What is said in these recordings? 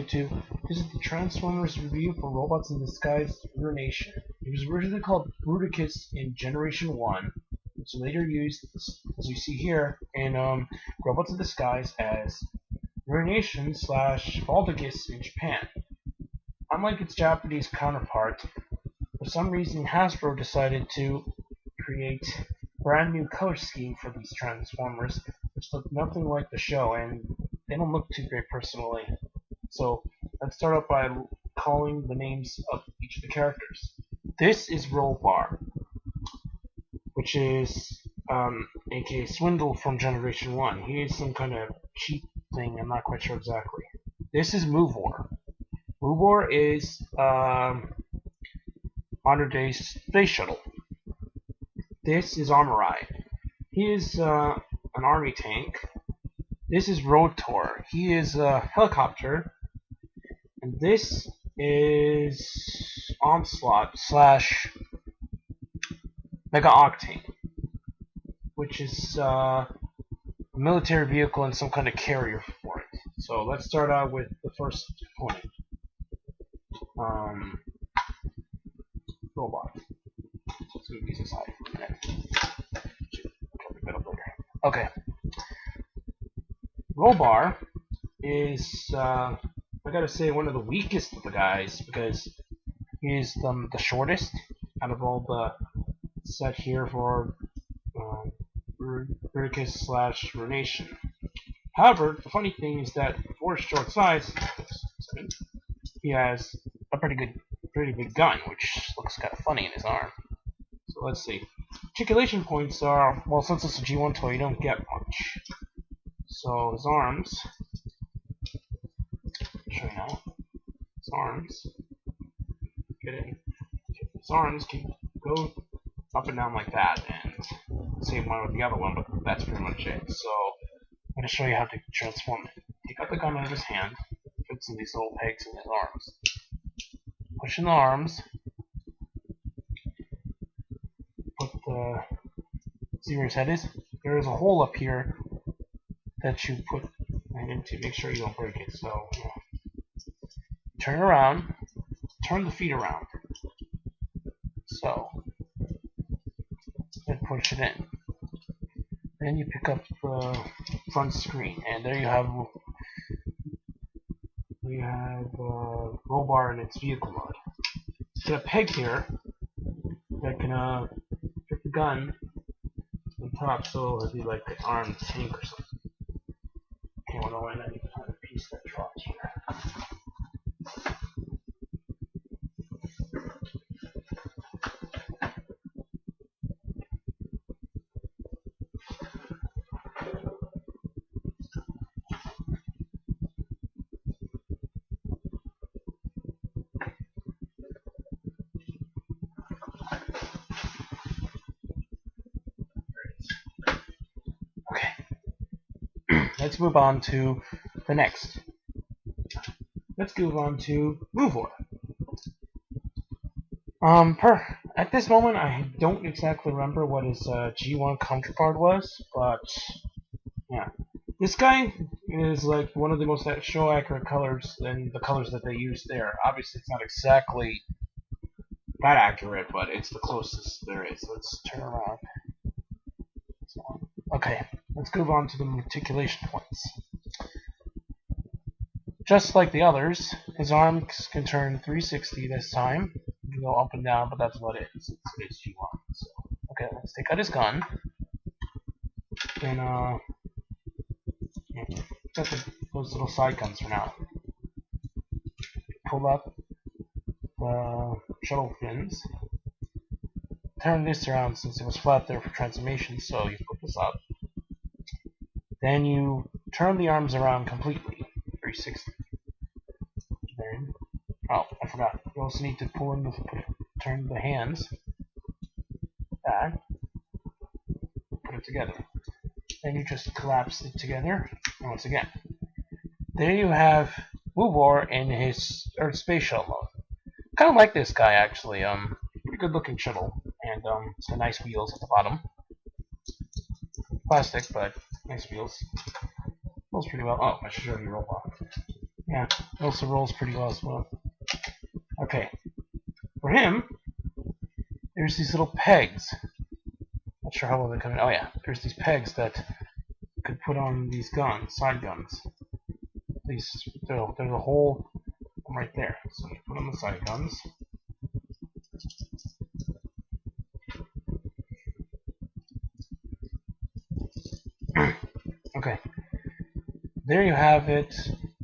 to visit the Transformers review for Robots in Disguise Ruination. It was originally called Bruticus in Generation 1, which was later used, as you see here, in Robots in Disguise as Ruination / Balticus in Japan. Unlike its Japanese counterpart, for some reason Hasbro decided to create a brand new color scheme for these Transformers, which look nothing like the show, and they don't look too great personally. So let's start off by calling the names of each of the characters. This is Rollbar, which is aka Swindle from Generation 1. He is some kind of cheap thing, I'm not quite sure exactly. This is Movor. Movor is modern day space shuttle. This is Armorai. He is an army tank. This is Rotor. He is a helicopter. And this is Onslaught / Mega-Octane, which is a military vehicle and some kind of carrier for it. So let's start out with the first opponent. Robot. Let's move these aside for a minute. Okay. Rollbar is, I gotta say, one of the weakest of the guys because he's the shortest out of all the set here for Bruticus / Ruination. However, the funny thing is that for his short size, he has a pretty big gun, which looks kind of funny in his arm. So let's see. Articulation points are, well, since it's a G1 toy, you don't get much. So his arms, I'll show you now. His arms, his arms can go up and down like that, and same one with the other one, but that's pretty much it. So I'm going to show you how to transform it. Take out the gun out of his hand, fits in these little pegs in his arms. Push in the arms. See where his head is? There is a hole up here that you put right into. Make sure you don't break it. So turn around, turn the feet around. So and push it in. Then you pick up the front screen, and there you have Rollbar in its vehicle mode. There's a peg here that can fit the gun on top, so it'll be like an armed tank or something. Okay, well, I need to find a piece that drops here. Let's move on to the next. Let's move on to Movor. At this moment, I don't exactly remember what his G1 counterpart was, but yeah, this guy is like one of the most show accurate colors in the colors that they use there. Obviously, it's not exactly that accurate, but it's the closest there is. Let's turn around. Okay, let's move on to the articulation points. Just like the others, his arms can turn 360 this time. You can go up and down, but that's what it is. It's G1. So, okay, let's take out his gun. And got those little side guns for now. Pull up the shuttle fins. Turn this around since it was flat there for transformation, so you put this up. Then you turn the arms around completely, 360. Then, oh, I forgot. You also need to turn the hands back, put it together. Then you just collapse it together once again. There you have Movor in his Earth space shuttle mode. Kind of like this guy actually. Pretty good looking shuttle, and it's got nice wheels at the bottom. Plastic, but nice wheels. Feels pretty well. Oh, I should show you Robot. Yeah, also rolls pretty well as well. Okay, for him, there's these little pegs. Not sure how well they come in. Oh yeah, there's these pegs that you could put on these guns, side guns. There's a hole right there. So you put on the side guns. Okay, there you have it.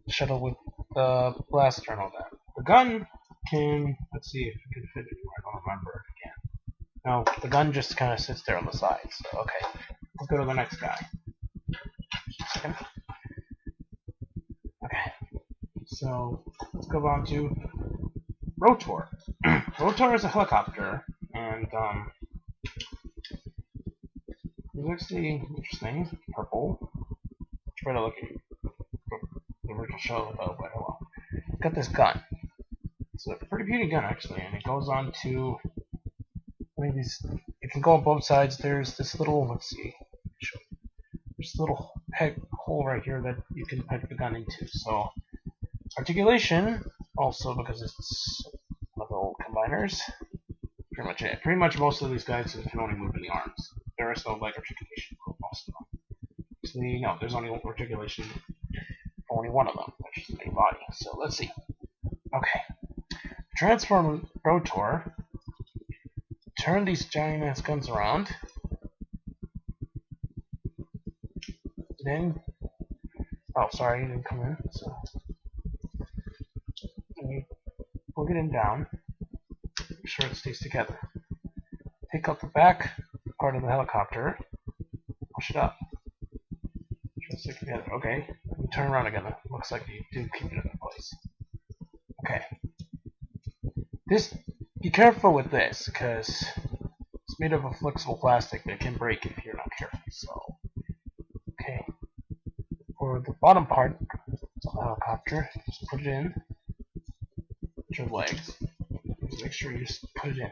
Shuttle with the blaster and all that. The gun can, let's see if it can fit anywhere. I don't remember if it can. No, the gun just kind of sits there on the side. So okay, let's go to the next guy. Okay, so let's go on to Rotor. Rotor is a helicopter, and it's actually interesting. Purple. Try to look at the original show though, but oh well. Got this gun. It's a pretty beauty gun actually, and it goes on to maybe it can go on both sides. There's this little, let's see, there's a little peg hole right here that you can peg the gun into. So articulation also, because it's one of the old combiners. Pretty much it. Pretty much most of these guys can only move in the arms. There is no leg articulation for most of them. Actually, no, there's only articulation for only one of them, which is the main body. So let's see. Okay. Transform Rotor. Turn these giant ass guns around. Then, oh sorry, you didn't come in. So we'll get him down. Make sure it stays together. Take out the back part of the helicopter. Push it up. Make sure it stays together. Okay. And turn around again. It looks like you do keep it in place. Okay. This. Be careful with this, because it's made of a flexible plastic that can break if you're not careful. So, okay. For the bottom part of the helicopter, just put it in. Put your legs. Just make sure you just put it in.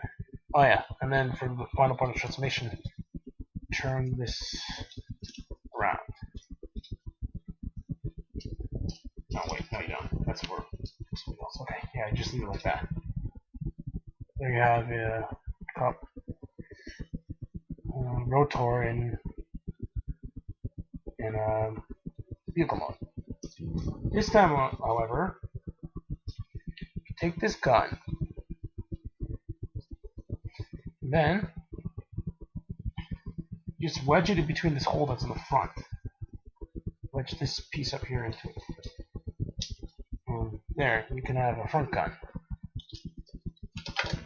Oh yeah, and then for the final part of the transformation, turn this around. No, wait, no you don't. That's for something else. Okay, yeah, just leave it like that. There you have cup, Rotor in vehicle mode. This time, however, take this gun, and then just wedge it in between this hole that's in the front. Wedge this piece up here into it. And there, you can have a front gun.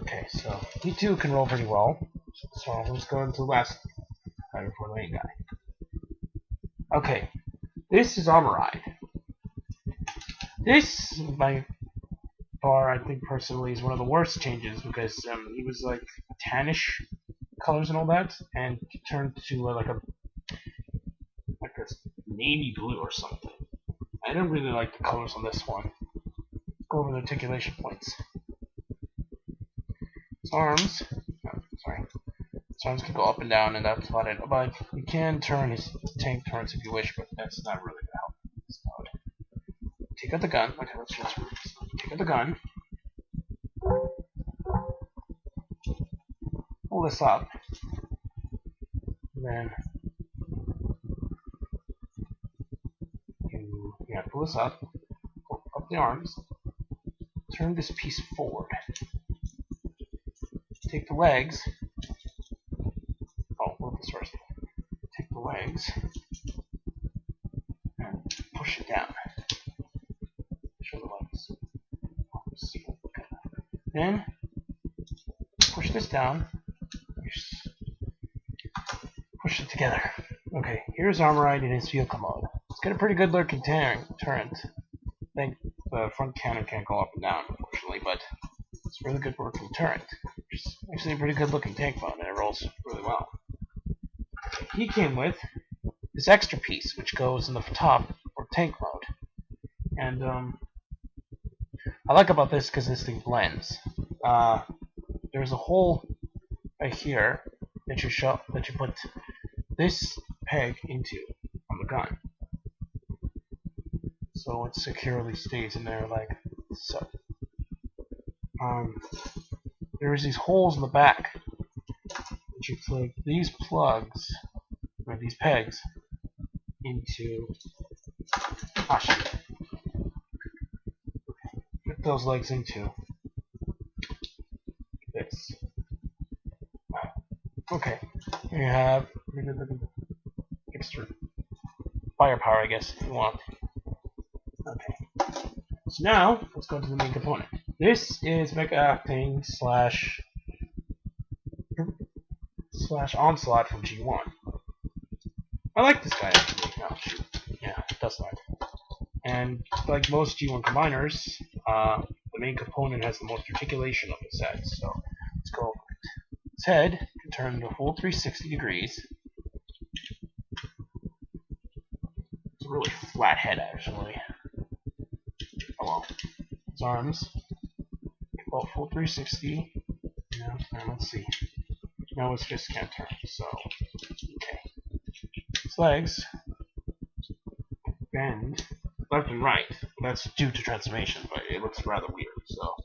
Okay, so he too can roll pretty well. So let's go into the last guy before the main guy. Okay, this is Armoride. This, by far, I think personally, is one of the worst changes because he was like tannish colors and all that, and turned to like a navy blue or something. I don't really like the colors on this one. Let's go over the articulation points. His arms, his arms can go up and down, and that's about it. But you can turn his tank turns if you wish, but that's not really gonna help in this mode. Take out the gun. Okay, let's just take out the gun. Pull this up. And then pull this up. Pull up the arms. Turn this piece forward. Take the legs. Oh, move this first. Take the legs and push it down. Show the legs. Then push this down. Push it together. Okay, here's Armoride in his vehicle mode. It's got a pretty good looking turret. I think the front cannon can't go up and down, unfortunately, but it's a really good working turret. It's actually a pretty good looking tank mode, and it rolls really well. He came with this extra piece, which goes in the top for tank mode. And I like about this because this thing blends. There's a hole right here that you put this peg into on the gun. so it securely stays in there like so. There's these holes in the back, which you plug these plugs, or these pegs, into. Get those legs into this. Okay, here you have extra firepower, I guess, if you want. Okay, so now let's go to the main component. This is Mega-Octane slash Onslaught from G1. I like this guy actually. Oh shoot, yeah, it does that. And like most G1 combiners, the main component has the most articulation of the set. So let's go over it. Its head can turn to a full 360 degrees. It's a really flat head actually. Oh well. Its arms go full 360. Yeah, and let's see. No, its fist can't turn. So okay. Its legs bend left and right. That's due to transformation, but it looks rather weird. So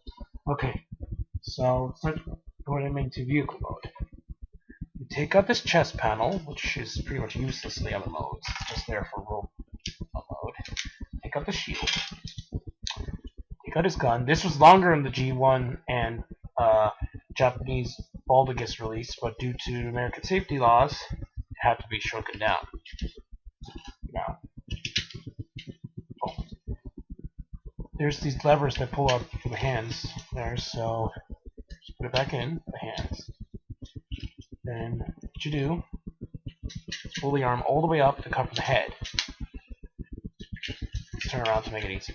okay. So let's go into vehicle mode. You take out this chest panel, which is pretty much useless in the other modes. It's just there for robot mode. Take out the shield. Take out his gun. This was longer in the G1 and Japanese Baldigus release, but due to American safety laws, it had to be shrunken down. Now, there's these levers that pull up for the hands there, so just put it back in, the hands. Then what you do is pull the arm all the way up to cover the head. Turn around to make it easy.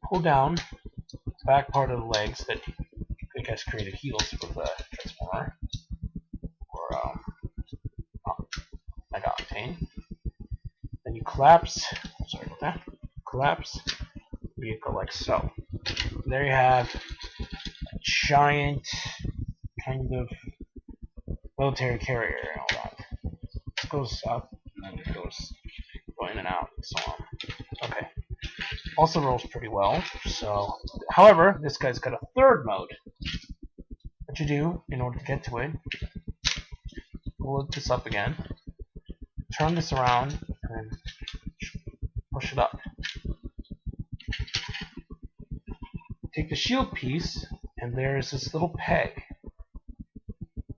Pull down the back part of the legs that I guess created heels for the Transformer, or Mega-Octane. Then you collapse, sorry about that, collapse the vehicle like so. And there you have a giant kind of military carrier and all that. It goes up and then it goes in and out and so on. Okay. Also rolls pretty well. So, however, this guy's got a third mode. What you do in order to get to it, pull this up again, turn this around, and push it up. Take the shield piece, and there's this little peg.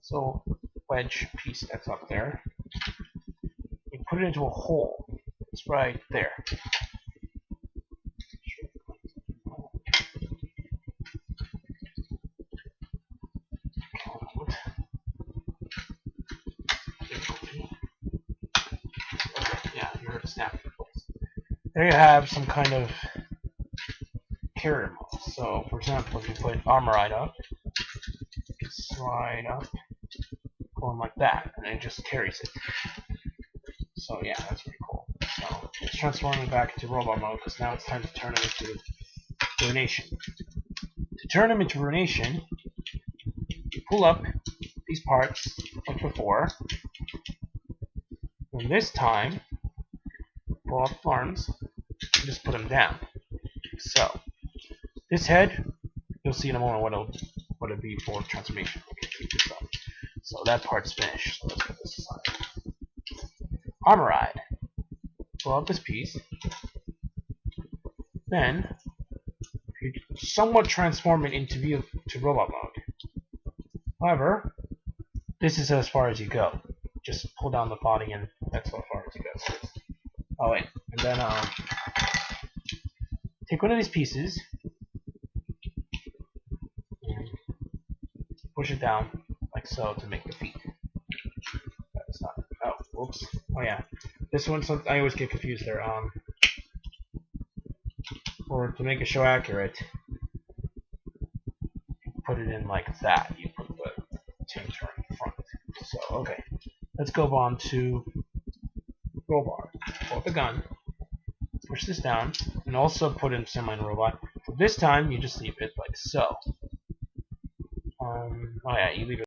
So, wedge piece that's up there. You put it into a hole. It's right there. There you have some kind of carrier mode. So, for example, if you put Armorite up, you can slide up, going like that, and it just carries it. So yeah, that's pretty cool. So it's transforming back into robot mode because now it's time to turn him into Ruination. To turn him into Ruination, you pull up these parts like before, and this time pull up the arms and just put them down. So this head, you'll see in a moment what it'll be for transformation. So that part's finished. So let's put this aside. Armorite. Pull out this piece. Then you somewhat transform it into robot mode. However, this is as far as you go. Just pull down the body and that's how far as you go. Oh wait, and then take one of these pieces and push it down like so to make the feet. That's not. Oh, whoops. Oh yeah, this one's. I always get confused there. Or to make it show accurate, put it in like that. You put the tin turn in front. So okay, let's go on to Robot. Pull up the gun, push this down, and also put in semi-robot. So this time you just leave it like so. Oh yeah, you leave it